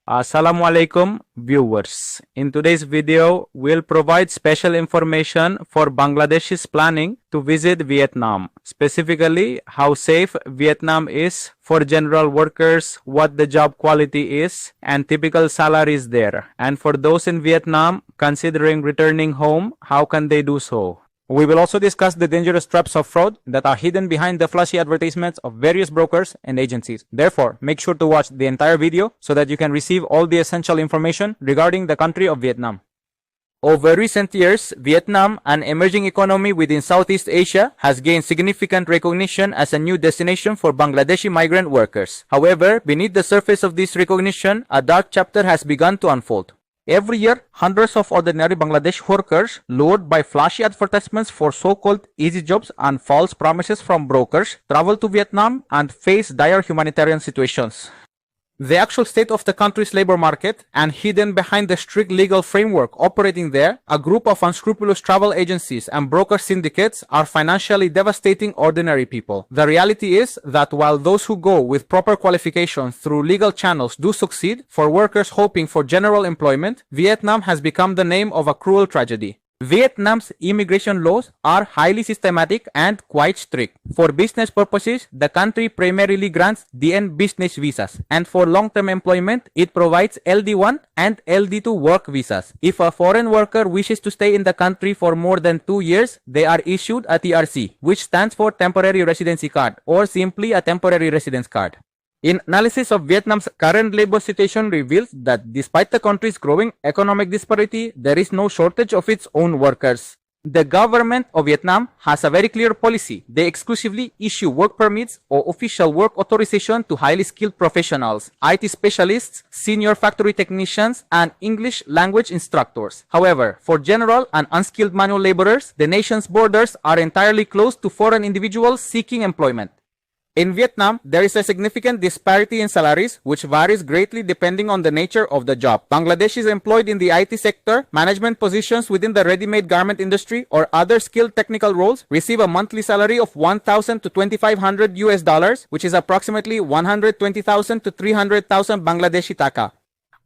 Assalamu alaikum viewers. In today's video, we'll provide special information for Bangladeshis planning to visit Vietnam. Specifically, how safe Vietnam is for general workers, what the job quality is, and typical salaries there. And for those in Vietnam considering returning home, how can they do so? We will also discuss the dangerous traps of fraud that are hidden behind the flashy advertisements of various brokers and agencies. Therefore, make sure to watch the entire video so that you can receive all the essential information regarding the country of Vietnam. Over recent years, Vietnam, an emerging economy within Southeast Asia, has gained significant recognition as a new destination for Bangladeshi migrant workers. However, beneath the surface of this recognition, a dark chapter has begun to unfold. Every year, hundreds of ordinary Bangladeshi workers, lured by flashy advertisements for so-called easy jobs and false promises from brokers, travel to Vietnam and face dire humanitarian situations. The actual state of the country's labor market, and hidden behind the strict legal framework operating there, a group of unscrupulous travel agencies and broker syndicates are financially devastating ordinary people. The reality is that while those who go with proper qualifications through legal channels do succeed, for workers hoping for general employment, Vietnam has become the name of a cruel tragedy. Vietnam's immigration laws are highly systematic and quite strict. For business purposes, the country primarily grants DN business visas, and for long-term employment, it provides LD1 and LD2 work visas. If a foreign worker wishes to stay in the country for more than 2 years, they are issued a TRC, which stands for Temporary Residency Card, or simply a Temporary Residence Card. An analysis of Vietnam's current labor situation reveals that despite the country's growing economic disparity, there is no shortage of its own workers. The government of Vietnam has a very clear policy. They exclusively issue work permits or official work authorization to highly skilled professionals, IT specialists, senior factory technicians, and English language instructors. However, for general and unskilled manual laborers, the nation's borders are entirely closed to foreign individuals seeking employment. In Vietnam, there is a significant disparity in salaries, which varies greatly depending on the nature of the job. Bangladeshis employed in the IT sector, management positions within the ready-made garment industry, or other skilled technical roles receive a monthly salary of $1,000 to $2,500, which is approximately 120,000 to 300,000 Bangladeshi taka.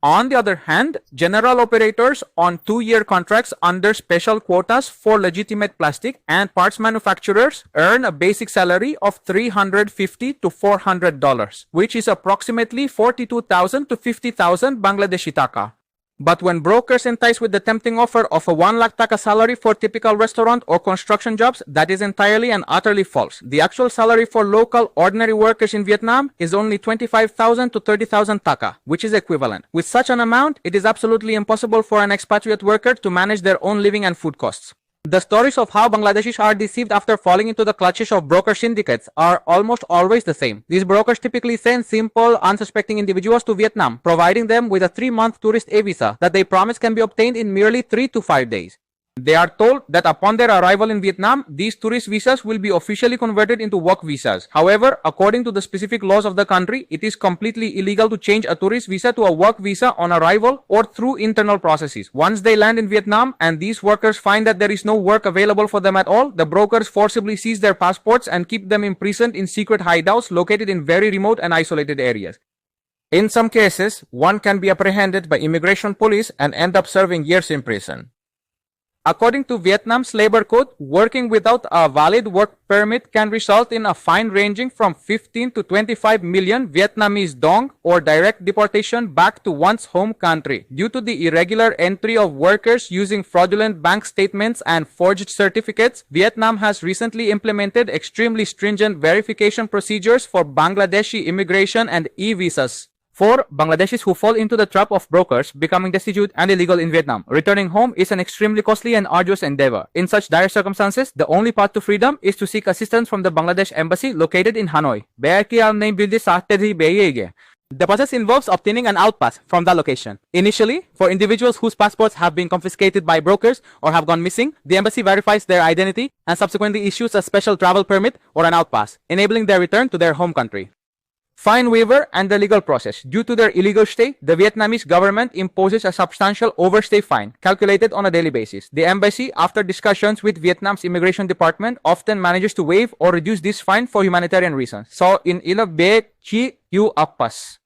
On the other hand, general operators on 2-year contracts under special quotas for legitimate plastic and parts manufacturers earn a basic salary of $350 to $400, which is approximately 42,000 to 50,000 Bangladeshi taka. But when brokers entice with the tempting offer of a 1 lakh taka salary for typical restaurant or construction jobs, that is entirely and utterly false. The actual salary for local ordinary workers in Vietnam is only 25,000 to 30,000 taka, which is equivalent. With such an amount, it is absolutely impossible for an expatriate worker to manage their own living and food costs. The stories of how Bangladeshis are deceived after falling into the clutches of broker syndicates are almost always the same. These brokers typically send simple, unsuspecting individuals to Vietnam, providing them with a 3-month tourist A-visa that they promise can be obtained in merely 3 to 5 days. They are told that upon their arrival in Vietnam, these tourist visas will be officially converted into work visas. However, according to the specific laws of the country, it is completely illegal to change a tourist visa to a work visa on arrival or through internal processes. Once they land in Vietnam and these workers find that there is no work available for them at all, the brokers forcibly seize their passports and keep them imprisoned in secret hideouts located in very remote and isolated areas. In some cases, one can be apprehended by immigration police and end up serving years in prison. According to Vietnam's labor code, working without a valid work permit can result in a fine ranging from 15 to 25 million Vietnamese dong, or direct deportation back to one's home country. Due to the irregular entry of workers using fraudulent bank statements and forged certificates, Vietnam has recently implemented extremely stringent verification procedures for Bangladeshi immigration and e-visas. For Bangladeshis who fall into the trap of brokers becoming destitute and illegal in Vietnam, returning home is an extremely costly and arduous endeavor. In such dire circumstances, the only path to freedom is to seek assistance from the Bangladesh embassy located in Hanoi. The process involves obtaining an outpass from that location. Initially, for individuals whose passports have been confiscated by brokers or have gone missing, the embassy verifies their identity and subsequently issues a special travel permit or an outpass, enabling their return to their home country. Fine waiver and the legal process. Due to their illegal stay, the Vietnamese government imposes a substantial overstay fine, calculated on a daily basis. The embassy, after discussions with Vietnam's immigration department, often manages to waive or reduce this fine for humanitarian reasons. So, in ila be chi yu appas.